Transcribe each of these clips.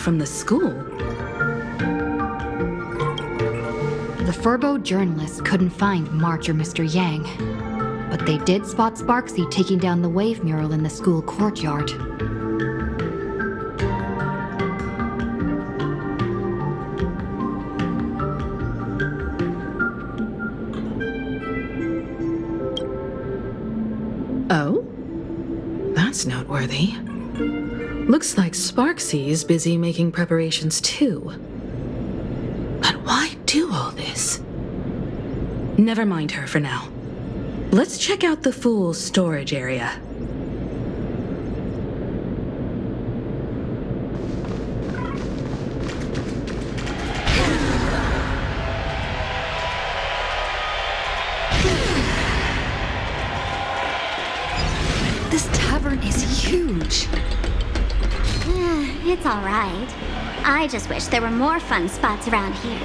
from the school. The Furbo journalists couldn't find March or Mr. Yang, but they did spot Sparksy taking down the wave mural in the school courtyard. Oh? That's noteworthy. Looks like Sparksy is busy making preparations too. But why do all this? Never mind her for now. Let's check out the Fool's storage area. This tavern is huge. It's all right. I just wish there were more fun spots around here.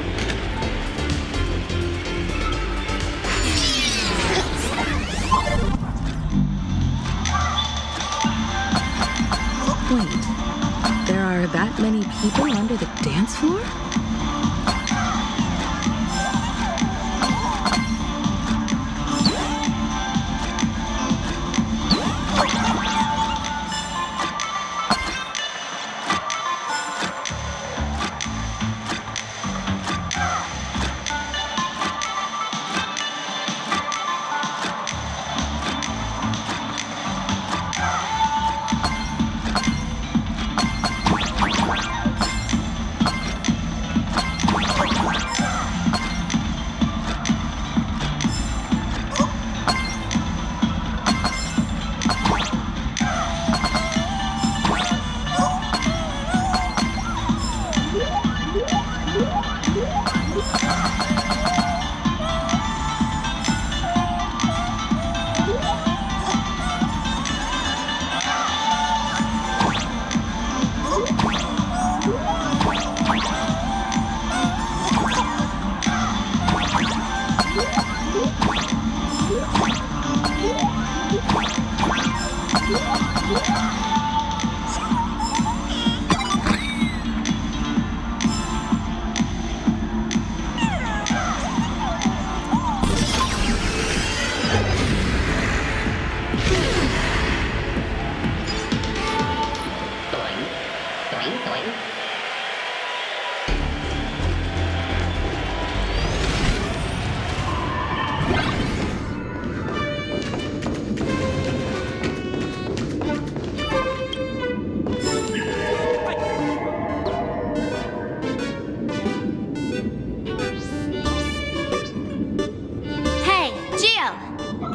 Wait, there are that many people under the dance floor?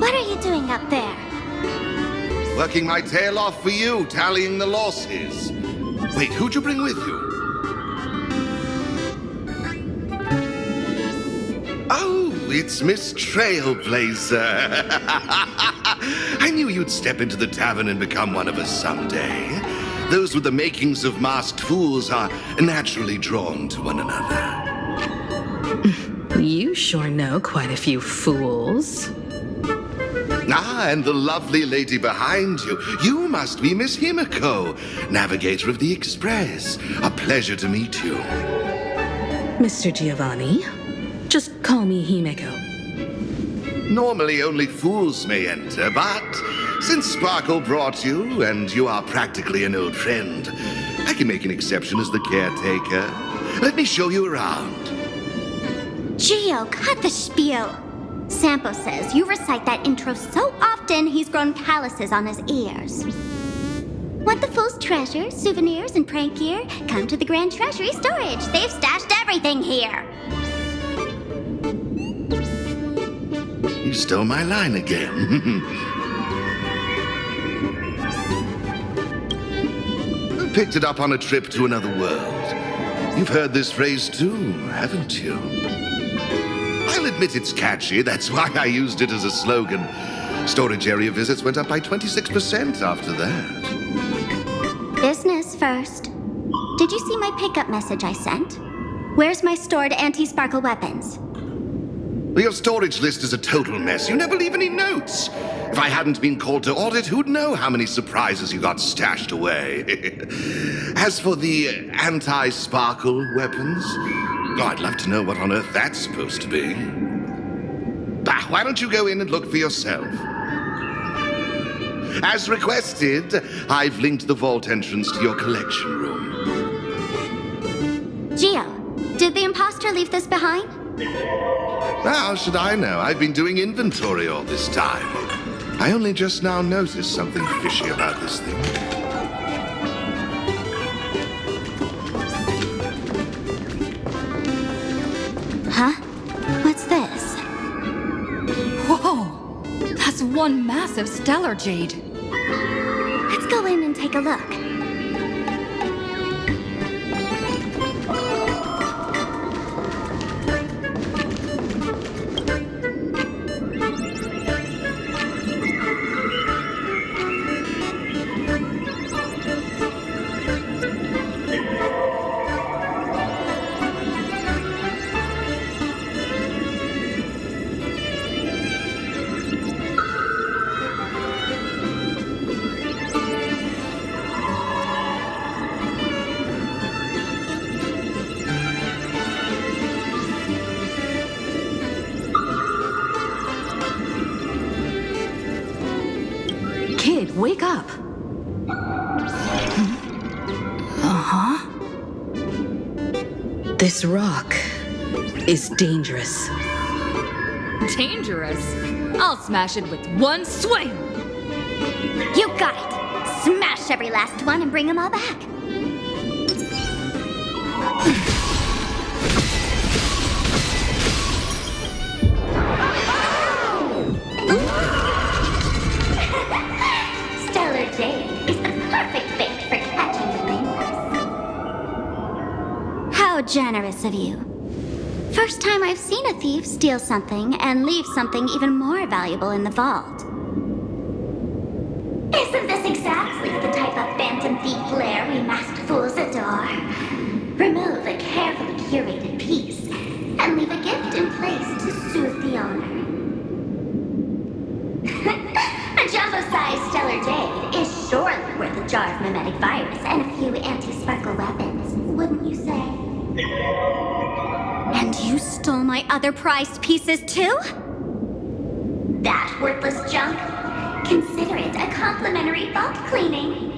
What are you doing up there? Working my tail off for you, tallying the losses. Wait, who'd you bring with you? Oh, it's Miss Trailblazer. I knew you'd step into the tavern and become one of us someday. Those with the makings of masked fools are naturally drawn to one another. You sure know quite a few fools. Ah, and the lovely lady behind you. You must be Miss Himiko, navigator of the Express. A pleasure to meet you. Mr. Giovanni, just call me Himeko. Normally only fools may enter, but since Sparkle brought you, and you are practically an old friend, I can make an exception as the caretaker. Let me show you around. Gio, cut the spiel. Sampo says you recite that intro so often he's grown calluses on his ears. Want the Fool's treasures, souvenirs, and prank gear? Come to the Grand Treasury Storage. They've stashed everything here. You stole my line again. Picked it up on a trip to another world. You've heard this phrase too, haven't you? I'll admit it's catchy. That's why I used it as a slogan. Storage area visits went up by 26% after that. Business first. Did you see my pickup message I sent? Where's my stored anti-sparkle weapons? Your storage list is a total mess. You never leave any notes. If I hadn't been called to audit, who'd know how many surprises you got stashed away? As for the anti-sparkle weapons, I'd love to know what on earth that's supposed to be. Why don't you go in and look for yourself? As requested, I've linked the vault entrance to your collection room. Geo, did the imposter leave this behind? How should I know? I've been doing inventory all this time. I only just now noticed something fishy about this thing. Huh? What's this? Whoa! That's one massive stellar jade. Let's go in and take a look. Kid, wake up. Uh-huh. This rock is dangerous. Dangerous? I'll smash it with one swing! You got it! Smash every last one and bring them all back. Stellar Jade is the perfect bait for catching things. How generous of you. First time I've seen a thief steal something and leave something even more valuable in the vault. Isn't this exactly the type of phantom thief flair we masked fools adore? Remove a carefully curated piece and leave a gift in place to soothe the owner. A jumbo-sized stellar jade is surely worth a jar of mimetic virus and a few anti-sparkle weapons, wouldn't you say? And you stole my other prized pieces too? That worthless junk? Consider it a complimentary vault cleaning.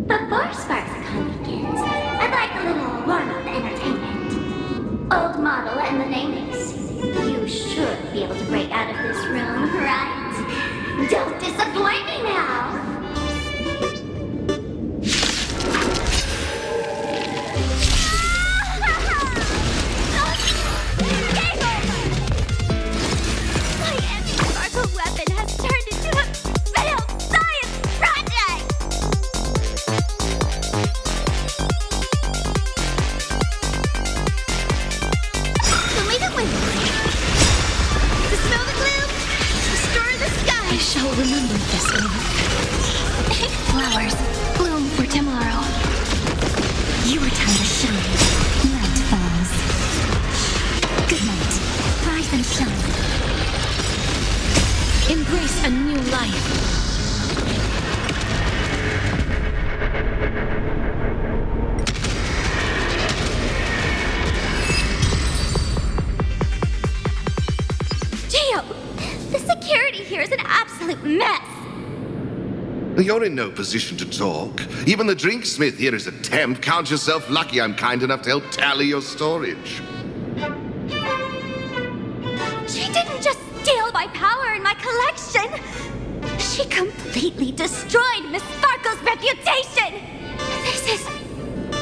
Before SparksCon begins, I'd like a little warm-up entertainment. Old model and the nameless. You should be able to break out of this room, right? Don't disappoint me now! Game over! My anti-sparkle weapon has turned into a failed science project! Believe it when you see it. To smell the gloom, restore the sky. I shall remember this one. Flowers bloom for tomorrow. Your time to shine. Night falls. Good night. Rise and shine. Embrace a new life. Geo, the security here is an absolute mess. You're in no position to talk. Even the drinksmith here is a temp. Count yourself lucky I'm kind enough to help tally your storage. She didn't just steal my power and my collection. She completely destroyed Miss Sparkle's reputation. This is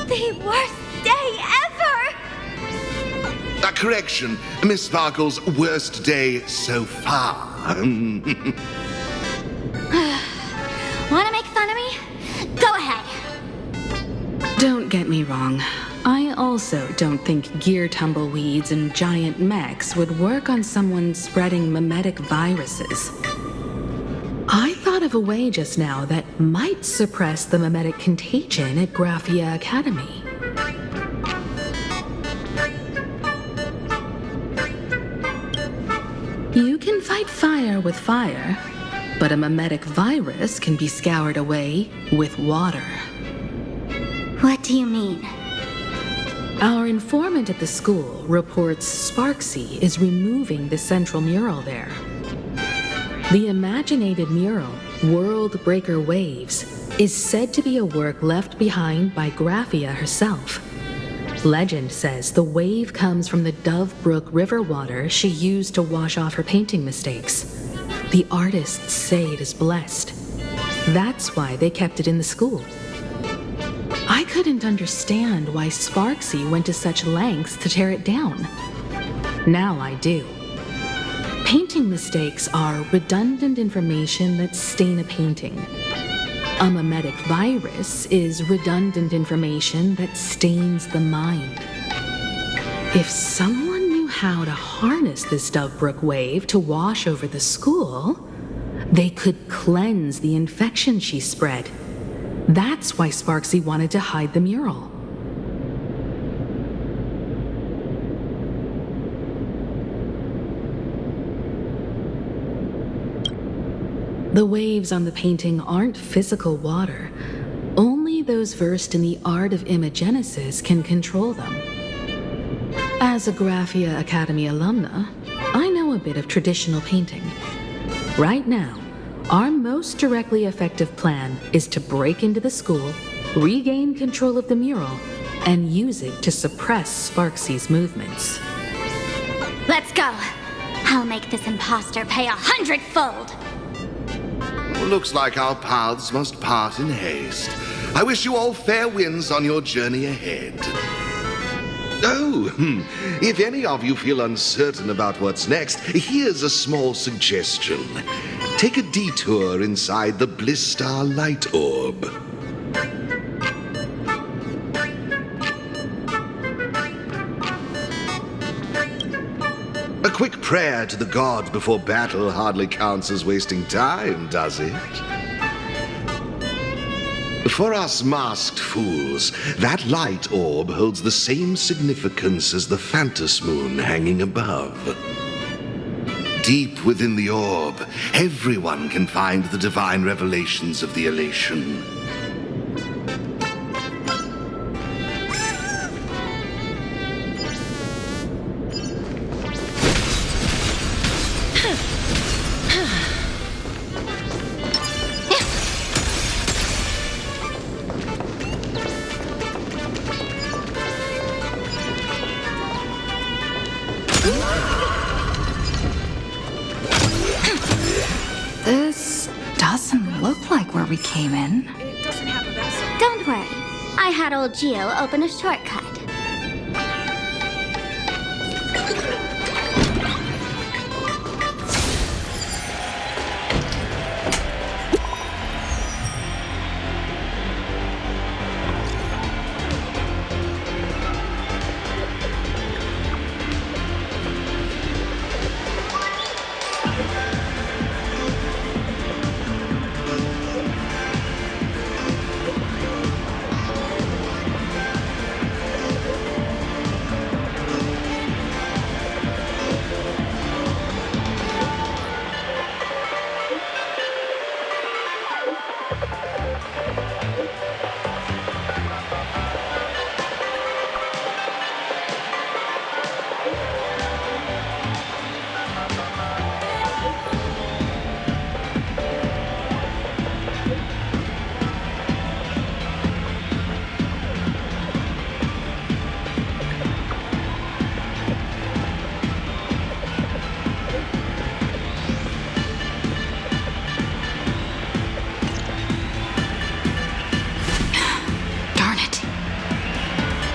the worst day ever. A correction, Miss Sparkle's worst day so far. Want to make fun of me? Go ahead. Don't get me wrong. I also don't think gear tumbleweeds and giant mechs would work on someone spreading mimetic viruses. I thought of a way just now that might suppress the mimetic contagion at Graphia Academy. You can fight fire with fire, but a mimetic virus can be scoured away with water. What do you mean? Our informant at the school reports Sparksy is removing the central mural there. The imaginated mural, World Breaker Waves, is said to be a work left behind by Graphia herself. Legend says the wave comes from the Dove Brook river water she used to wash off her painting mistakes. The artists say it is blessed. That's why they kept it in the school. I couldn't understand why Sparksy went to such lengths to tear it down. Now I do. Painting mistakes are redundant information that stain a painting. A mimetic virus is redundant information that stains the mind. If someone knew how to harness this Dovebrook wave to wash over the school, they could cleanse the infection she spread. That's why Sparksy wanted to hide the mural. The waves on the painting aren't physical water. Only those versed in the art of imagenesis can control them. As a Graphia Academy alumna, I know a bit of traditional painting. Right now, our most directly effective plan is to break into the school, regain control of the mural, and use it to suppress Sparksy's movements. Let's go. I'll make this imposter pay 100-fold. Looks like our paths must part in haste. I wish you all fair winds on your journey ahead. Oh, if any of you feel uncertain about what's next, here's a small suggestion. Take a detour inside the Bliss Star light orb. A quick prayer to the gods before battle hardly counts as wasting time, does it? For us masked fools, that light orb holds the same significance as the Phantos moon hanging above. Deep within the orb, everyone can find the divine revelations of the elation. This doesn't look like where we came in. It doesn't have a vessel. Don't worry. I had old Geo open a shortcut.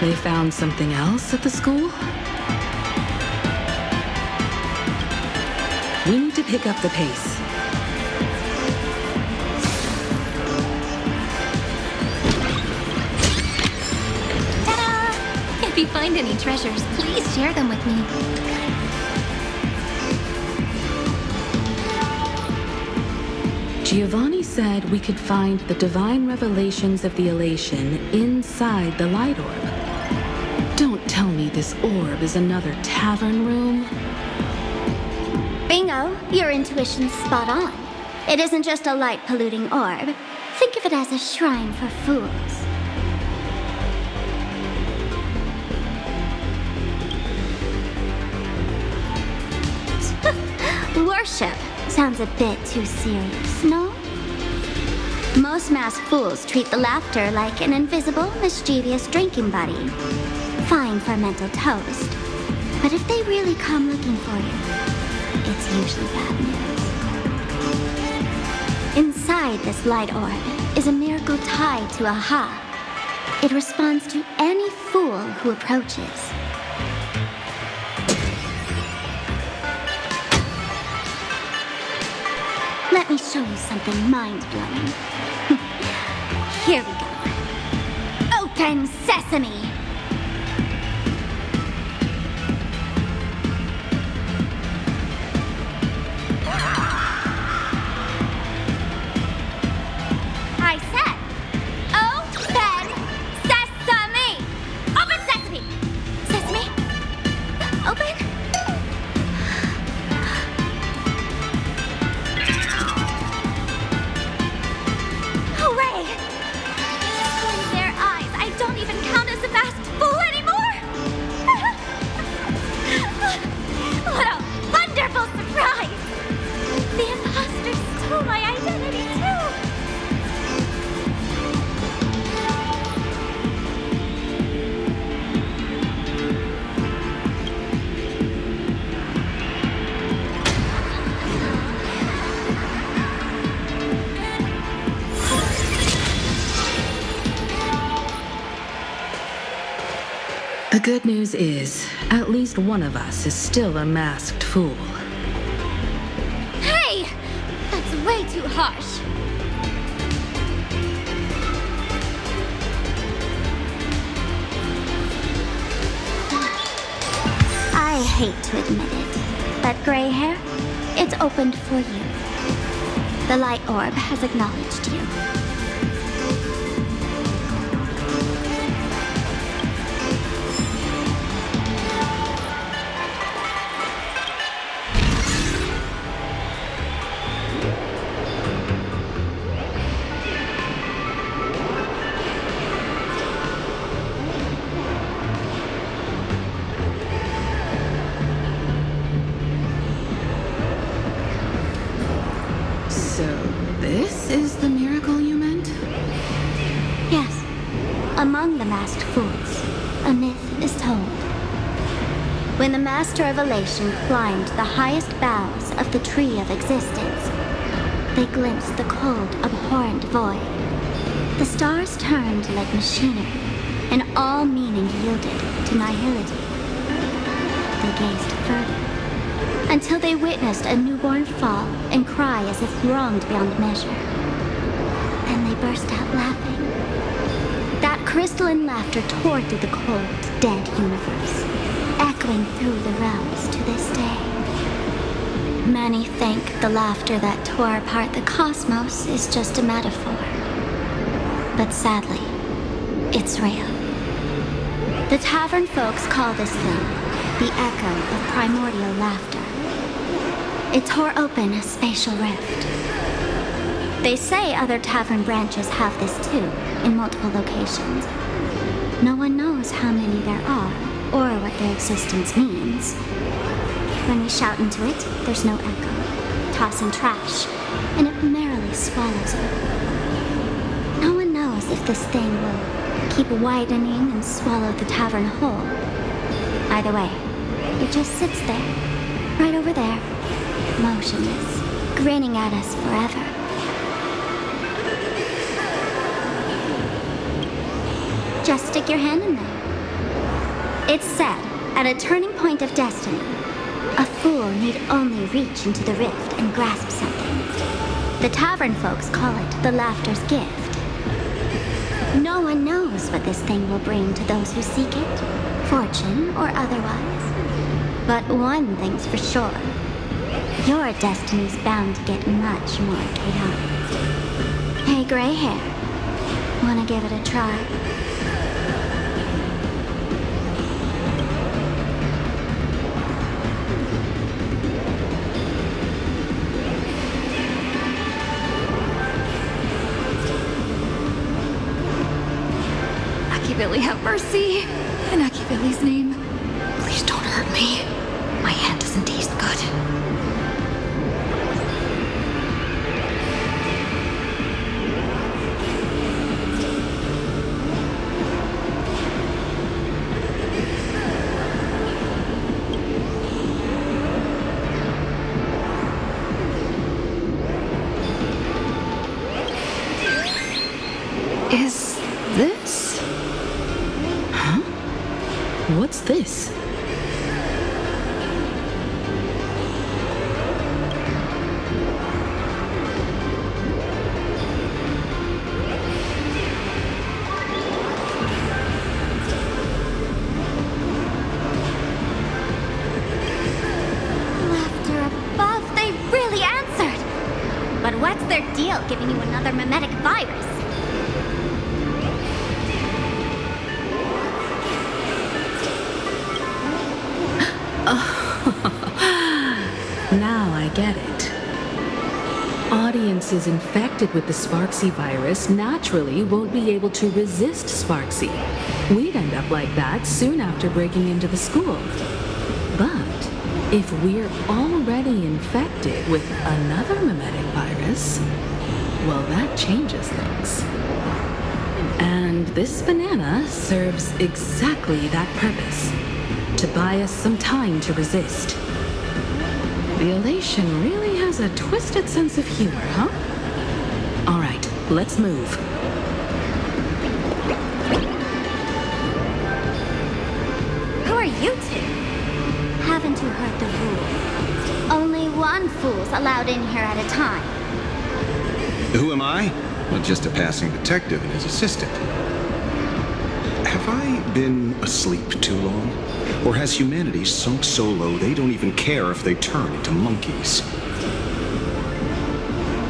They found something else at the school? We need to pick up the pace. Ta-da! If you find any treasures, please share them with me. Giovanni said we could find the divine revelations of the elation inside the light orb. Don't tell me this orb is another tavern room. Bingo, your intuition's spot on. It isn't just a light-polluting orb. Think of it as a shrine for fools. Worship sounds a bit too serious, no? Most masked fools treat the laughter like an invisible, mischievous drinking buddy. Fine for a mental toast. But if they really come looking for you, it's usually bad news. Inside this light orb is a miracle tied to Aha. It responds to any fool who approaches. Let me show you something mind-blowing. Here we go. Open sesame! I said, open sesame! Open sesame! Sesame? Open? Hooray! In their eyes, I don't even count as a masked fool anymore! What a wonderful surprise! The imposters stole my identity too! The good news is, at least one of us is still a masked fool. Hey! That's way too harsh. I hate to admit it, but gray hair, it's opened for you. The light orb has acknowledged you. So, this is the miracle you meant? Yes, among the masked fools, a myth is told. When the Master of Elation climbed the highest boughs of the Tree of Existence, they glimpsed the cold, abhorrent void. The stars turned like machinery, and all meaning yielded to nihility. They gazed further, until they witnessed a newborn fall and cry as if wronged beyond measure. Then they burst out laughing. That crystalline laughter tore through the cold, dead universe, echoing through the realms to this day. Many think the laughter that tore apart the cosmos is just a metaphor. But sadly, it's real. The tavern folks call this thing the echo of primordial laughter. It tore open a spatial rift. They say other tavern branches have this too, in multiple locations. No one knows how many there are, or what their existence means. When we shout into it, there's no echo. Toss in trash, and it merrily swallows it. No one knows if this thing will keep widening and swallow the tavern whole. Either way, it just sits there, right over there, motionless, grinning at us forever. Just stick your hand in there. It's said, at a turning point of destiny, a fool need only reach into the rift and grasp something. The tavern folks call it the laughter's gift. No one knows what this thing will bring to those who seek it, fortune or otherwise. But one thing's for sure. Your destiny's bound to get much more chaotic. Hey, gray hair. Wanna give it a try? have mercy. In Akiveli's name, please don't hurt me. My hand doesn't taste good. Is this? Huh? What's this? Laughter above, they really answered. But what's their deal giving you another mimetic virus? Now I get it. Audiences infected with the Sparksy virus naturally won't be able to resist Sparksy. We'd end up like that soon after breaking into the school. But if we're already infected with another mimetic virus, well, that changes things. And this banana serves exactly that purpose. To buy us some time to resist. The elation really has a twisted sense of humor, huh? All right, let's move. Who are you two? Haven't you heard the rule? Only one fool's allowed in here at a time. Who am I? Well, just a passing detective and his assistant. Have I been asleep too long? Or has humanity sunk so low they don't even care if they turn into monkeys?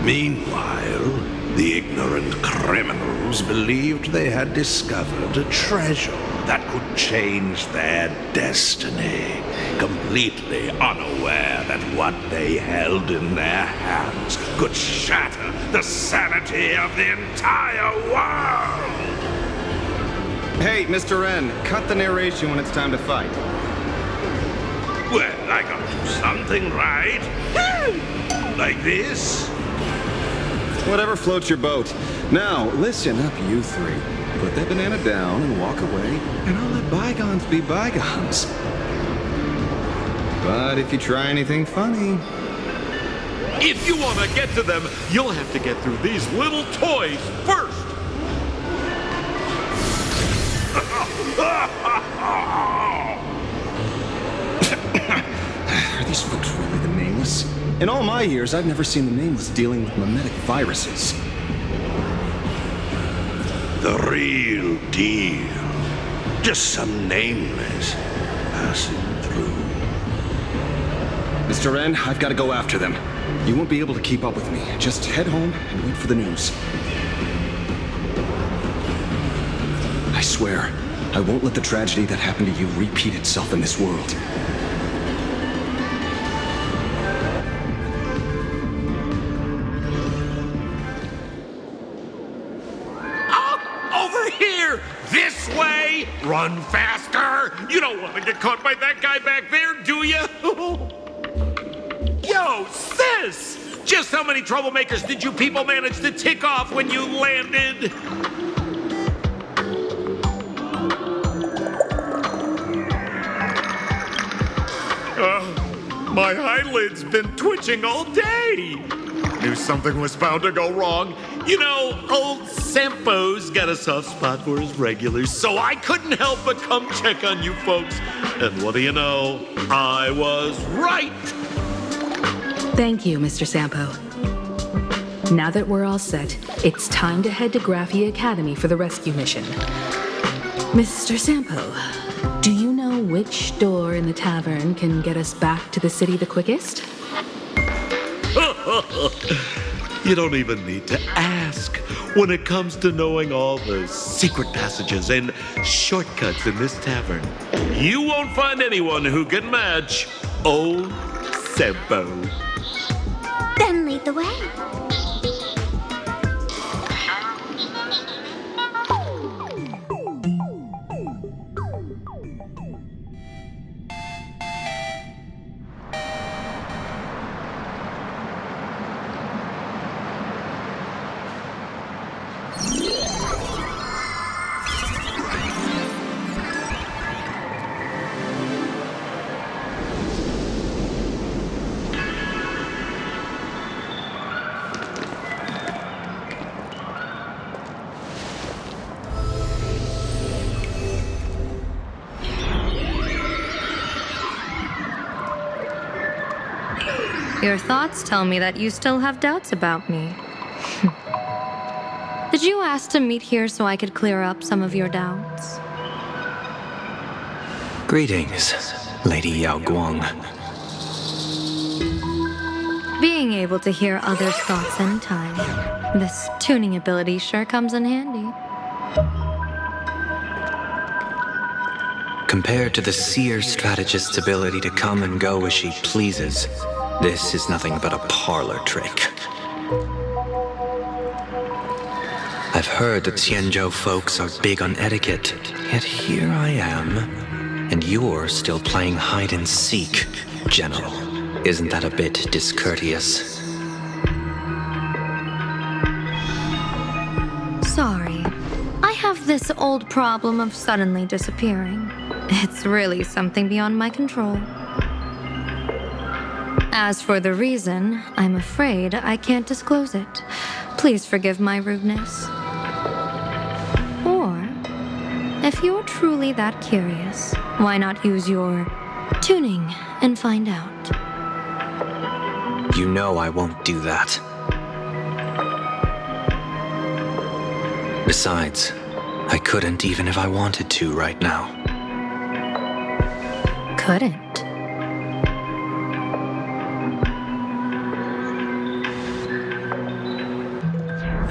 Meanwhile, the ignorant criminals believed they had discovered a treasure that could change their destiny, completely unaware that what they held in their hands could shatter the sanity of the entire world! Hey, Mr. Wren, cut the narration when it's time to fight. Well, I gotta do something, right? Like this? Whatever floats your boat. Now, listen up, you three. Put that banana down and walk away, and I'll let bygones be bygones. But if you try anything funny... If you want to get to them, you'll have to get through these little toys first. Are these folks really the Nameless? In all my years, I've never seen the Nameless dealing with mimetic viruses. The real deal. Just some nameless passing through. Mr. Wren, I've got to go after them. You won't be able to keep up with me. Just head home and wait for the news. I swear, I won't let the tragedy that happened to you repeat itself in this world. Over here! This way! Run faster! You don't want to get caught by that guy back there, do you? Yo, sis! Just how many troublemakers did you people manage to tick off when you landed? My eyelid's been twitching all day. Knew something was bound to go wrong. You know, old Sampo's got a soft spot for his regulars, so I couldn't help but come check on you folks. And what do you know? I was right. Thank you, Mr. Sampo. Now that we're all set, it's time to head to Graphia Academy for the rescue mission. Mr. Sampo, do you know which door in the tavern can get us back to the city the quickest? You don't even need to ask. When it comes to knowing all the secret passages and shortcuts in this tavern, you won't find anyone who can match old Sampo. Then lead the way. Your thoughts tell me that you still have doubts about me. Did you ask to meet here so I could clear up some of your doubts? Greetings, Lady Yao Guang. Being able to hear others' thoughts anytime. This tuning ability sure comes in handy. Compared to the seer strategist's ability to come and go as she pleases, this is nothing but a parlor trick. I've heard that Xianzhou folks are big on etiquette, yet here I am, and you're still playing hide and seek, General. Isn't that a bit discourteous? Sorry. I have this old problem of suddenly disappearing. It's really something beyond my control. As for the reason, I'm afraid I can't disclose it. Please forgive my rudeness. Or, if you're truly that curious, why not use your tuning and find out? You know I won't do that. Besides, I couldn't even if I wanted to right now. Couldn't.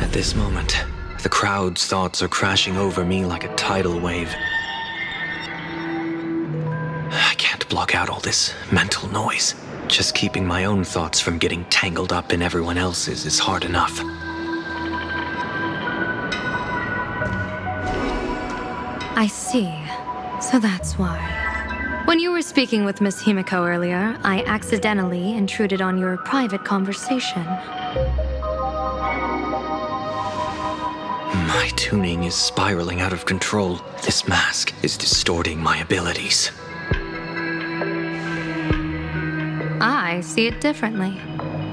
At this moment, the crowd's thoughts are crashing over me like a tidal wave. I can't block out all this mental noise. Just keeping my own thoughts from getting tangled up in everyone else's is hard enough. I see. So that's why. When you were speaking with Miss Himiko earlier, I accidentally intruded on your private conversation. My tuning is spiraling out of control. This mask is distorting my abilities. I see it differently.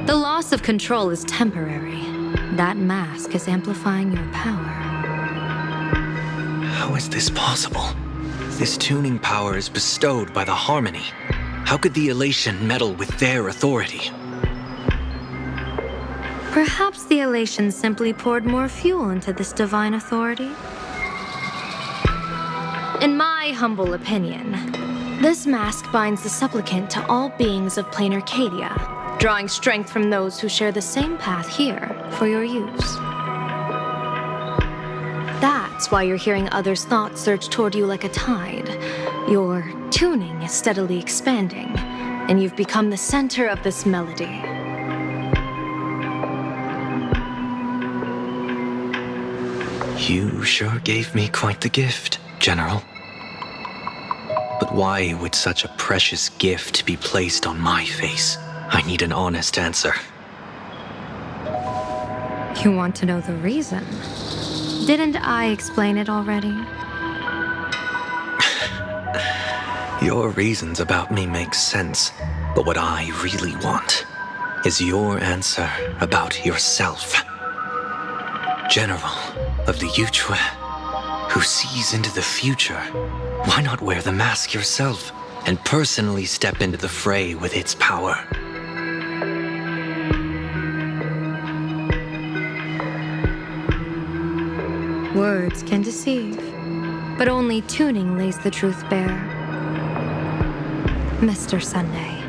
The loss of control is temporary. That mask is amplifying your power. How is this possible? This tuning power is bestowed by the Harmony. How could the Elation meddle with their authority? Perhaps the Elation simply poured more fuel into this divine authority? In my humble opinion, this mask binds the supplicant to all beings of plain Arcadia, drawing strength from those who share the same path here for your use. That's why you're hearing others' thoughts surge toward you like a tide. Your tuning is steadily expanding, and you've become the center of this melody. You sure gave me quite the gift, General. But why would such a precious gift be placed on my face? I need an honest answer. You want to know the reason? Didn't I explain it already? Your reasons about me make sense, but what I really want is your answer about yourself. General of the Yuchue, who sees into the future, why not wear the mask yourself and personally step into the fray with its power? Words can deceive, but only tuning lays the truth bare. Mr. Sunday,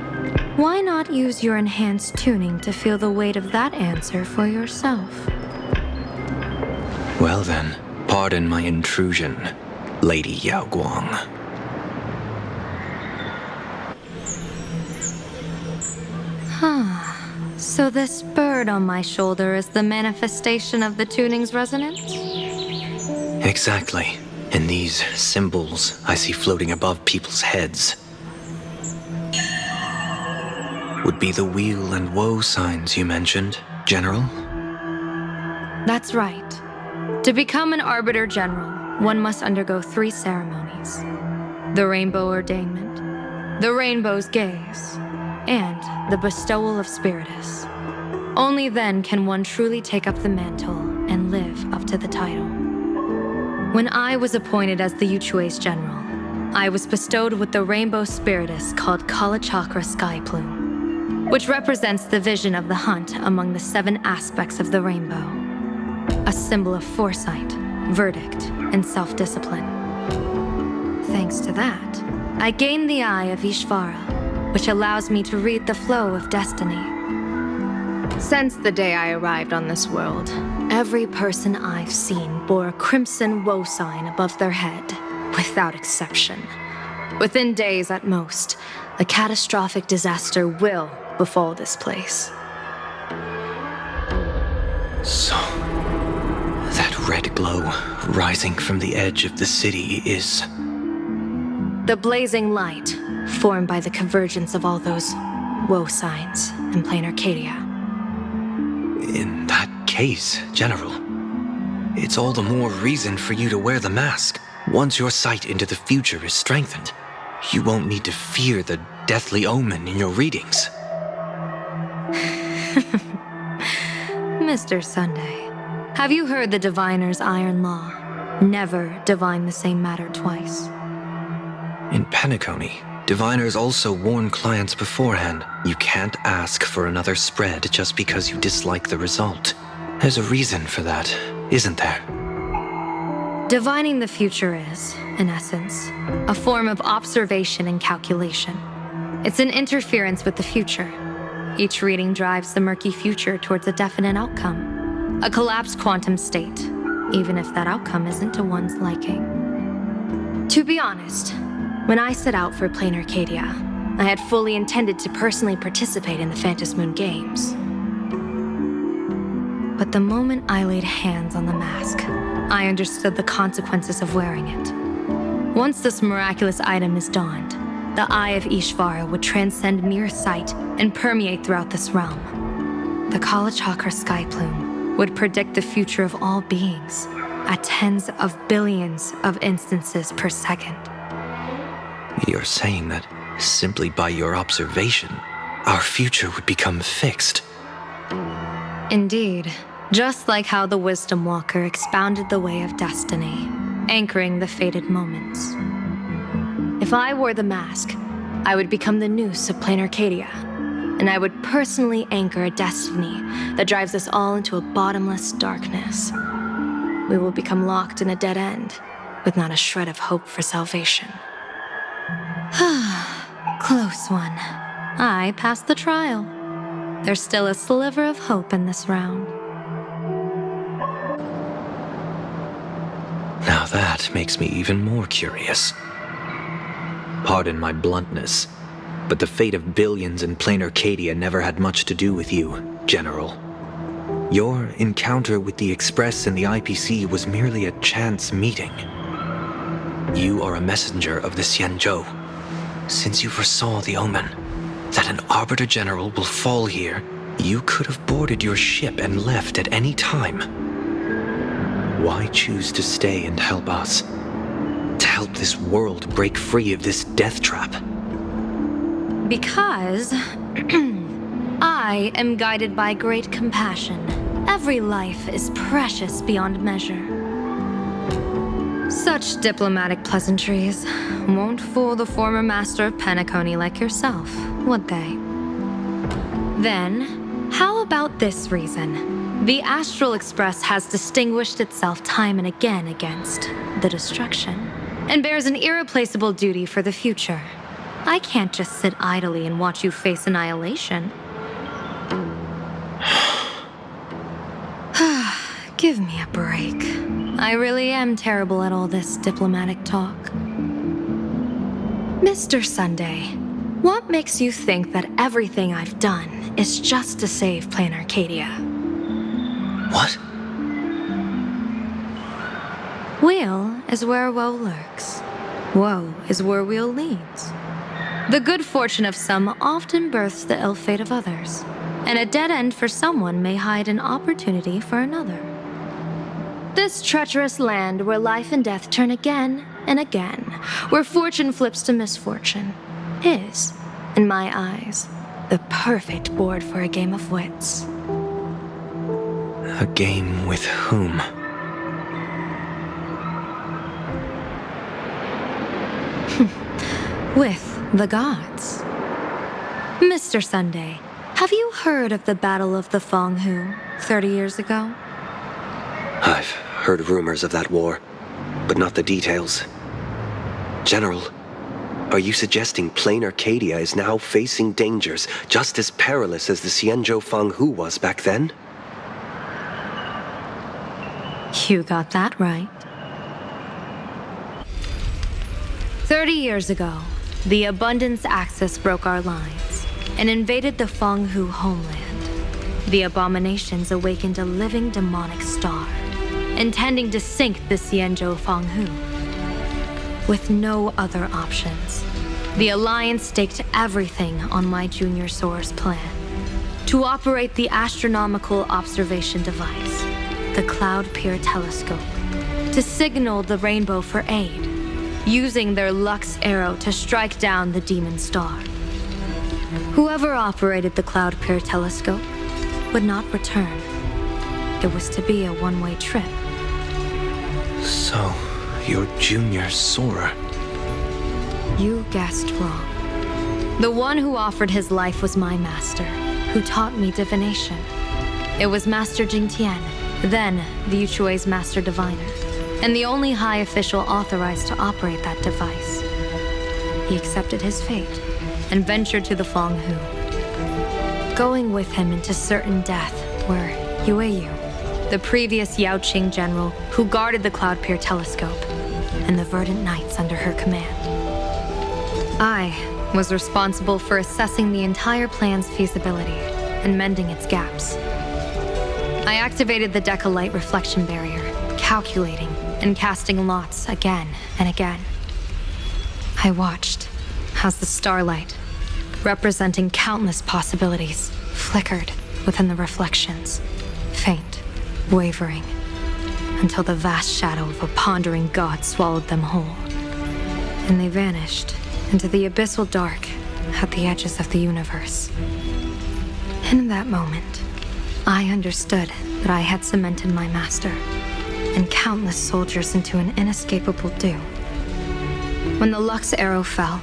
why not use your enhanced tuning to feel the weight of that answer for yourself? Well then, pardon my intrusion, Lady Yao Guang. So this bird on my shoulder is the manifestation of the tuning's resonance? Exactly. And these symbols I see floating above people's heads would be the weal and woe signs you mentioned, General? That's right. To become an Arbiter General, one must undergo 3 ceremonies. The Rainbow Ordainment, the Rainbow's Gaze, and the Bestowal of Spiritus. Only then can one truly take up the mantle and live up to the title. When I was appointed as the Yuchue's General, I was bestowed with the Rainbow Spiritus called Kalachakra Sky Plume, which represents the vision of the hunt among the 7 aspects of the rainbow. A symbol of foresight, verdict, and self-discipline. Thanks to that, I gained the Eye of Ishvara, which allows me to read the flow of destiny. Since the day I arrived on this world, every person I've seen bore a crimson woe sign above their head, without exception. Within days at most, a catastrophic disaster will befall this place. So, that red glow rising from the edge of the city is... The blazing light, formed by the convergence of all those woe signs in plain Arcadia. In that case, General, it's all the more reason for you to wear the mask. Once your sight into the future is strengthened, you won't need to fear the deathly omen in your readings. Mr. Sunday, have you heard the diviner's iron law? Never divine the same matter twice. In Penacony, diviners also warn clients beforehand. You can't ask for another spread just because you dislike the result. There's a reason for that, isn't there? Divining the future is, in essence, a form of observation and calculation. It's an interference with the future. Each reading drives the murky future towards a definite outcome, a collapsed quantum state, even if that outcome isn't to one's liking. To be honest, when I set out for Plain Arcadia, I had fully intended to personally participate in the Phantom Moon Games. But the moment I laid hands on the mask, I understood the consequences of wearing it. Once this miraculous item is donned, the Eye of Ishvara would transcend mere sight and permeate throughout this realm. The Kalachakra Sky Plume would predict the future of all beings at tens of billions of instances per second. You're saying that simply by your observation, our future would become fixed. Indeed, just like how the Wisdom Walker expounded the way of destiny, anchoring the fated moments. If I wore the mask, I would become the noose of Plain Arcadia, and I would personally anchor a destiny that drives us all into a bottomless darkness. We will become locked in a dead end, with not a shred of hope for salvation. Close one. I passed the trial. There's still a sliver of hope in this round. Now that makes me even more curious. Pardon my bluntness, but the fate of billions in Plain Arcadia never had much to do with you, General. Your encounter with the Express and the IPC was merely a chance meeting. You are a messenger of the Xianzhou. Since you foresaw the omen, that an Arbiter General will fall here, you could have boarded your ship and left at any time. Why choose to stay and help us? To help this world break free of this death trap? Because I am guided by great compassion. Every life is precious beyond measure. Such diplomatic pleasantries won't fool the former master of Penacony like yourself, would they? Then, how about this reason? The Astral Express has distinguished itself time and again against the destruction, and bears an irreplaceable duty for the future. I can't just sit idly and watch you face annihilation. Give me a break. I really am terrible at all this diplomatic talk. Mr. Sunday, what makes you think that everything I've done is just to save Plain Arcadia? What? Weal is where woe lurks. Woe is where weal leads. The good fortune of some often births the ill fate of others, and a dead end for someone may hide an opportunity for another. This treacherous land where life and death turn again and again, where fortune flips to misfortune, is, in my eyes, the perfect board for a game of wits. A game with whom? With the gods. Mr. Sunday, have you heard of the Battle of the Fong Hu 30 years ago? I've heard rumors of that war, but not the details. General, are you suggesting plain Arcadia is now facing dangers just as perilous as the Xianzhou Fang Hu was back then? You got that right. 30 years ago, the Abundance Axis broke our lines and invaded the Fang Hu homeland. The abominations awakened a living demonic star, intending to sink the Xianzhou Fang Hu. With no other options, the Alliance staked everything on my junior Soar's plan to operate the astronomical observation device, the Cloud Pier Telescope, to signal the rainbow for aid, using their Lux arrow to strike down the demon star. Whoever operated the Cloud Pier Telescope would not return. It was to be a one-way trip. So, your junior Sora. You guessed wrong. The one who offered his life was my master, who taught me divination. It was Master Jingtian, then the Yuchui's Master Diviner, and the only high official authorized to operate that device. He accepted his fate and ventured to the Fang Hu. Going with him into certain death were Yueyu, the previous Yaoqing general who guarded the Cloud Pier Telescope, and the Verdant Knights under her command. I was responsible for assessing the entire plan's feasibility and mending its gaps. I activated the Decalight reflection barrier, calculating and casting lots again and again. I watched as the starlight, representing countless possibilities, flickered within the reflections, faint, wavering, until the vast shadow of a pondering god swallowed them whole. And they vanished into the abyssal dark at the edges of the universe. And in that moment, I understood that I had cemented my master and countless soldiers into an inescapable doom. When the Lux arrow fell,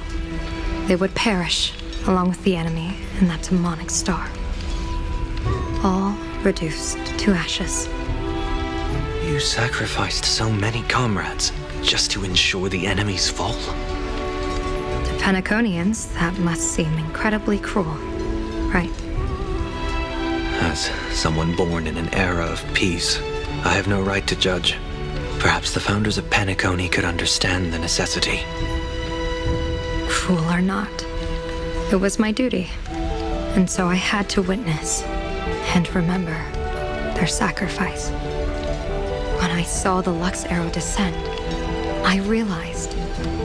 they would perish along with the enemy and that demonic star. All reduced to ashes. You sacrificed so many comrades just to ensure the enemy's fall? To Penaconians, that must seem incredibly cruel, right? As someone born in an era of peace, I have no right to judge. Perhaps the founders of Penacony could understand the necessity. Cruel or not, it was my duty. And so I had to witness and remember their sacrifice. When I saw the Lux arrow descend, I realized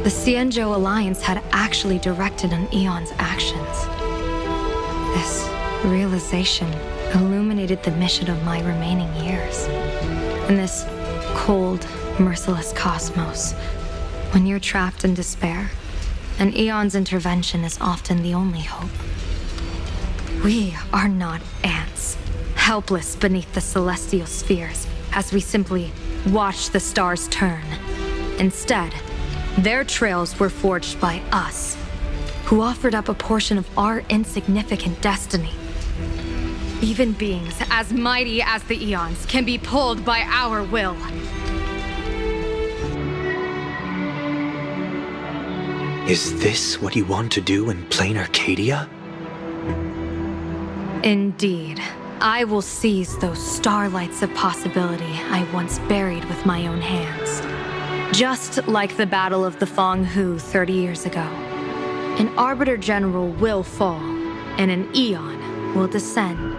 the Xianzhou Alliance had actually directed an Eon's actions. This realization illuminated the mission of my remaining years. In this cold, merciless cosmos, when you're trapped in despair, an Eon's intervention is often the only hope. We are not ants, helpless beneath the celestial spheres as we simply watch the stars turn. Instead, their trails were forged by us, who offered up a portion of our insignificant destiny. Even beings as mighty as the Eons can be pulled by our will. Is this what you want to do in plain Arcadia? Indeed. I will seize those starlights of possibility I once buried with my own hands. Just like the Battle of the Fang Hu 30 years ago. An Arbiter General will fall, and an Eon will descend.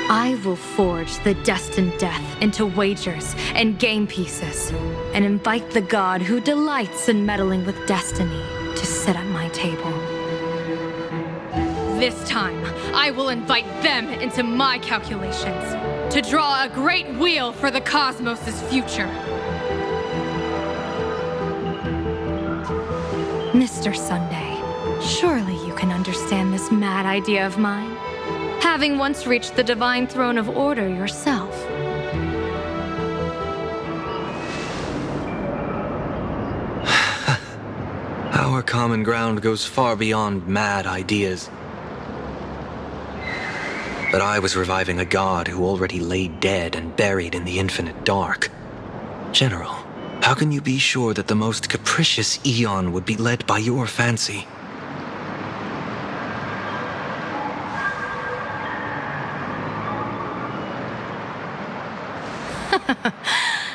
I will forge the destined death into wagers and game pieces, and invite the god who delights in meddling with destiny to sit at my table. This time, I will invite them into my calculations to draw a great wheel for the cosmos' future. Mr. Sunday, surely you can understand this mad idea of mine, having once reached the divine throne of order yourself. Our common ground goes far beyond mad ideas. But I was reviving a god who already lay dead and buried in the infinite dark. General, how can you be sure that the most capricious eon would be led by your fancy?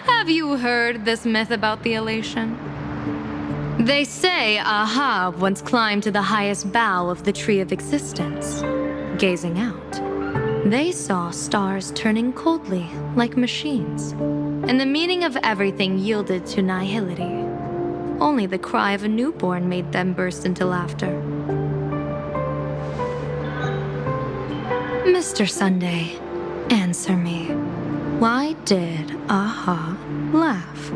Have you heard this myth about the elation? They say Ahab once climbed to the highest bough of the tree of existence. Gazing out, they saw stars turning coldly like machines, and the meaning of everything yielded to nihility. Only the cry of a newborn made them burst into laughter. Mr. Sunday, answer me. Why did Aha laugh?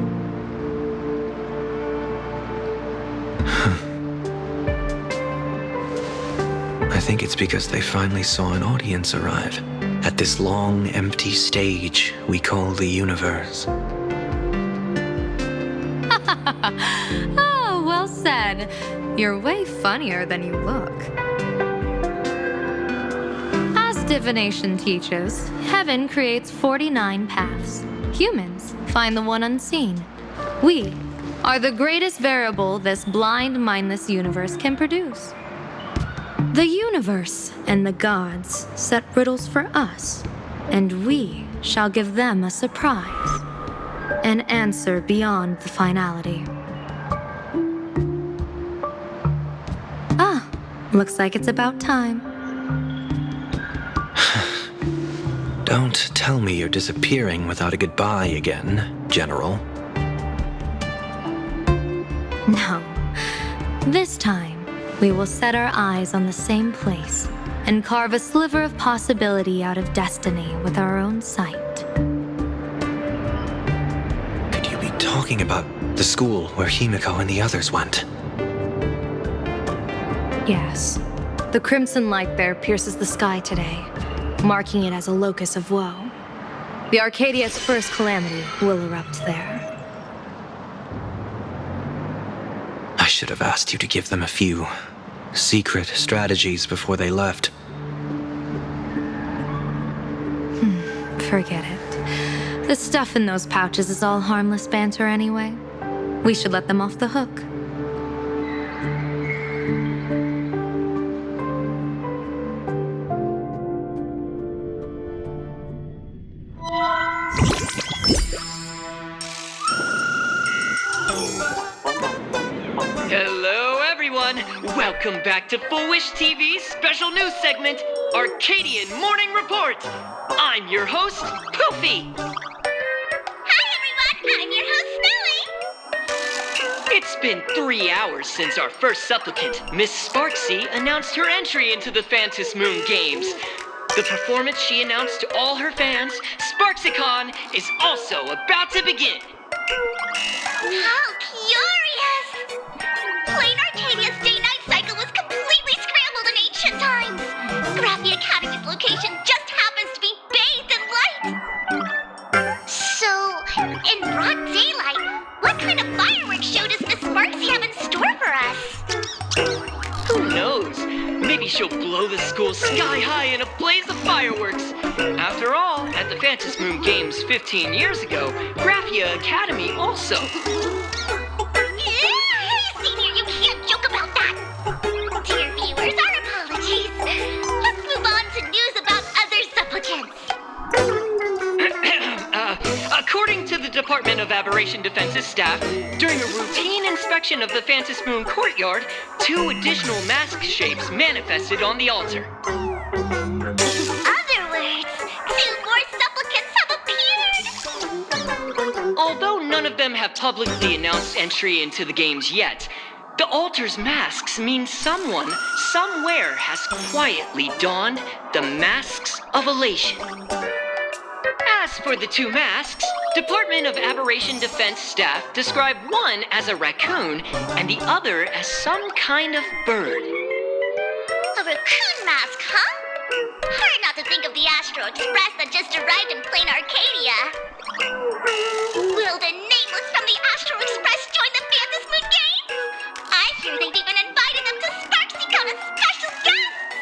I think it's because they finally saw an audience arrive at this long, empty stage we call the universe. Oh, well said. You're way funnier than you look. As divination teaches, heaven creates 49 paths. Humans find the one unseen. We are the greatest variable this blind, mindless universe can produce. The universe and the gods set riddles for us, and we shall give them a surprise. An answer beyond the finality. Ah, looks like it's about time. Don't tell me you're disappearing without a goodbye again, General. No. This time, we will set our eyes on the same place and carve a sliver of possibility out of destiny with our own sight. Could you be talking about the school where Himiko and the others went? Yes. The crimson light there pierces the sky today, marking it as a locus of woe. The Arcadia's first calamity will erupt there. I should have asked you to give them a few secret strategies before they left. Forget it. The stuff in those pouches is all harmless banter anyway. We should let them off the hook. Hello, everyone. Welcome back to Full Wish TV's special news segment, Arcadian Morning Report. I'm your host, Poofy. Hi, everyone. I'm your host, Snowy. It's been 3 hours since our first supplicant, Miss Sparksy, announced her entry into the Phantom Moon Games. The performance she announced to all her fans, SparksyCon, is also about to begin. How curious! Plain Arcadia's day-night cycle was completely scrambled in ancient times. Graphia Academy's location just happens to be bathed in light. So, in broad daylight, what kind of fireworks show does Miss Sparksy have in store for us? Who knows? Maybe she'll blow the school sky high in a blaze of fireworks. After all, at the Phantom Moon Games 15 years ago, Graphia Academy also. Hey, Senior, you can't joke about that. Dear viewers, our apologies. Let's move on to news about other supplicants. According to the Department of Aberration Defense's staff, during a routine inspection of the Phantom Moon courtyard, 2 additional mask shapes manifested on the altar. In other words, of them have publicly announced entry into the games yet, the altar's masks mean someone, somewhere has quietly donned the masks of elation. As for the two masks, Department of Aberration Defense staff describe one as a raccoon and the other as some kind of bird. A raccoon mask, huh? Hard not to think of the Astro Express that just arrived in plain Arcadia. Will the Nameless from the Astro Express join the Phantom Moon Games? I hear they've even invited them to SparksyCon as special guests!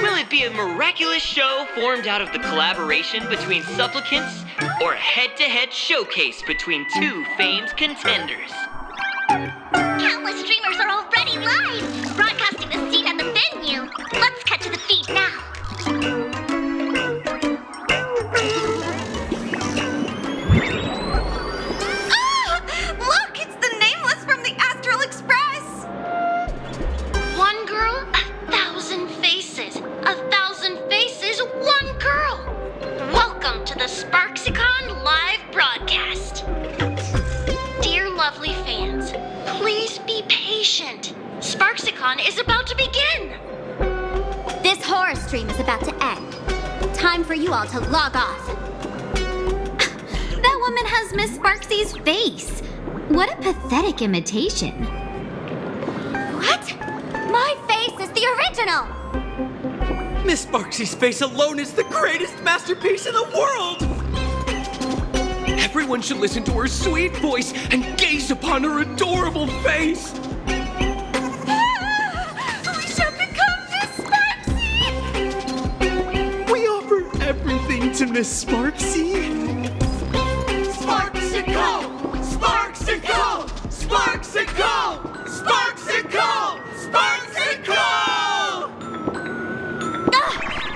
Will it be a miraculous show formed out of the collaboration between supplicants, or a head-to-head showcase between two famed contenders? Countless streamers are already live, broadcasting the scene at the venue. Let's cut to the feed now. Look, it's the Nameless from the Astral Express! One girl, 1,000 faces. 1,000 faces, one girl. Welcome to the SparksyCon live broadcast. Dear lovely fans, please be patient. SparksyCon is about to begin. This horror stream is about to end. Time for you all to log off. That woman has Miss Sparksy's face. What a pathetic imitation. What? My face is the original. Miss Sparksy's face alone is the greatest masterpiece in the world! Everyone should listen to her sweet voice and gaze upon her adorable face! We shall become Miss Sparksy! We offer everything to Miss Sparksy! Sparksicle! Sparksicle! Sparksicle! Sparksicle! Sparksicle!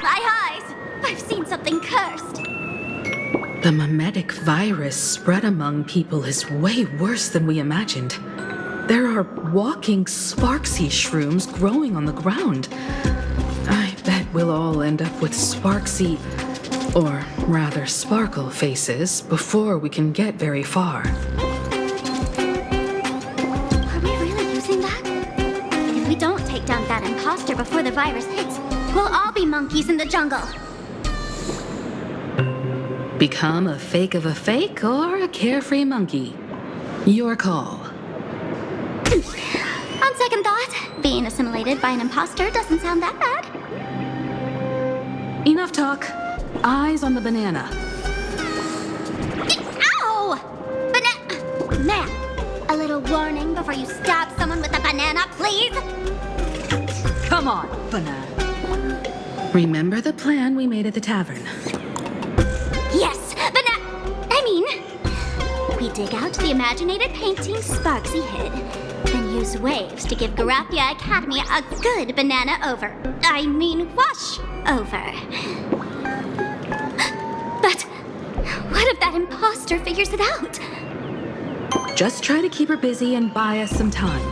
My eyes! I've seen something cursed. The mimetic virus spread among people is way worse than we imagined. There are walking Sparksy shrooms growing on the ground. I bet we'll all end up with Sparksy, or rather Sparkle faces before we can get very far. Are we really using that? If we don't take down that imposter before the virus hits, we'll all be monkeys in the jungle. Become a fake of a fake or a carefree monkey. Your call. On second thought, being assimilated by an imposter doesn't sound that bad. Enough talk. Eyes on the banana. Ow! Ma'am, a little warning before you stab someone with a banana, please? Come on, banana. Remember the plan we made at the tavern. Yes, we dig out the imaginated painting Sparksy hid, then use waves to give Garathia Academy a good banana wash over. But what if that imposter figures it out? Just try to keep her busy and buy us some time.